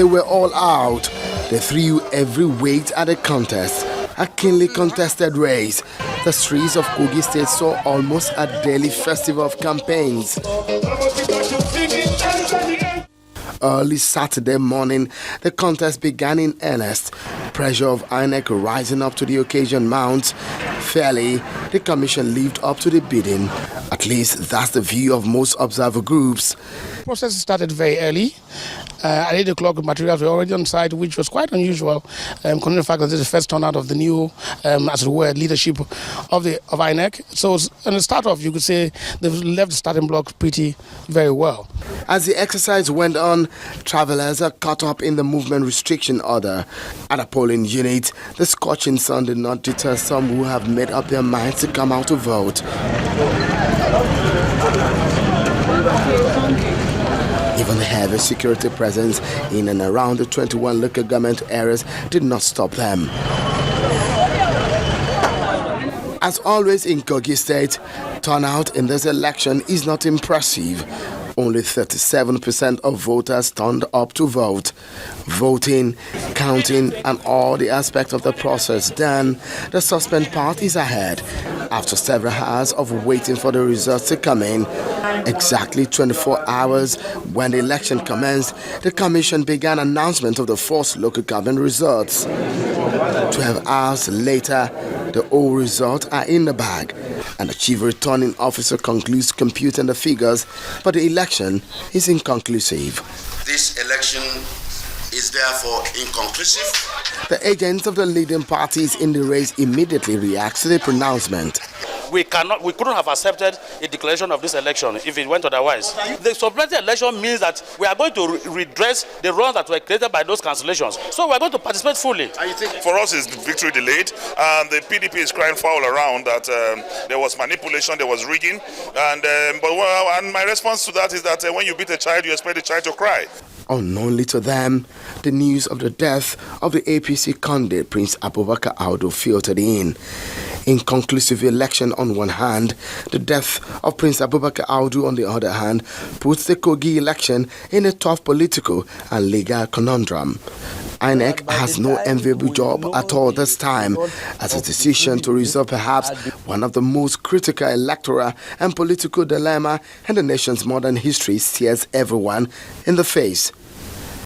They were all out. They threw every weight at the contest. A keenly contested race. The streets of Kogi State saw almost a daily festival of campaigns. Early Saturday morning, the contest began in earnest. Pressure of INEC rising up to the occasion mounts. Fairly, the commission lived up to the bidding. At least that's the view of most observer groups. The process started very early. At 8 o'clock, materials were already on site, which was quite unusual, considering the fact that this is the first turnout of the new, as it were, leadership of INEC. So, on the start off, you could say they've left the starting block pretty very well. As the exercise went on, travelers are caught up in the movement restriction order. At a polling unit, the scorching sun did not deter some who have made up their minds to come out to vote. Even the heavy security presence in and around the 21 local government areas did not stop them. As always in Kogi State, turnout in this election is not impressive. Only 37% of voters turned up to vote. Voting, counting, and all the aspects of the process done, the suspend part is ahead. After several hours of waiting for the results to come in, exactly 24 hours when the election commenced, the commission began announcement of the first local government results. 12 hours later, the all results are in the bag, and the chief returning officer concludes computing the figures, but the election is inconclusive. This election is therefore inconclusive. The agents of the leading parties in the race immediately react to the pronouncement. We couldn't have accepted a declaration of this election if it went otherwise. The supplementary election means that we are going to redress the wrongs that were created by those cancellations. So we are going to participate fully. I think for us is victory delayed, and the PDP is crying foul around that there was manipulation, there was rigging, and my response to that is that when you beat a child, you expect the child to cry. Unknownly to them, the news of the death of the APC candidate Prince Abubakar Audu filtered in. Inconclusive election on one hand, the death of Prince Abubakar Audu on the other hand puts the Kogi election in a tough political and legal conundrum. INEC has no enviable job at all this time, as a decision to resolve perhaps one of the most critical electoral and political dilemma in the nation's modern history stares everyone in the face.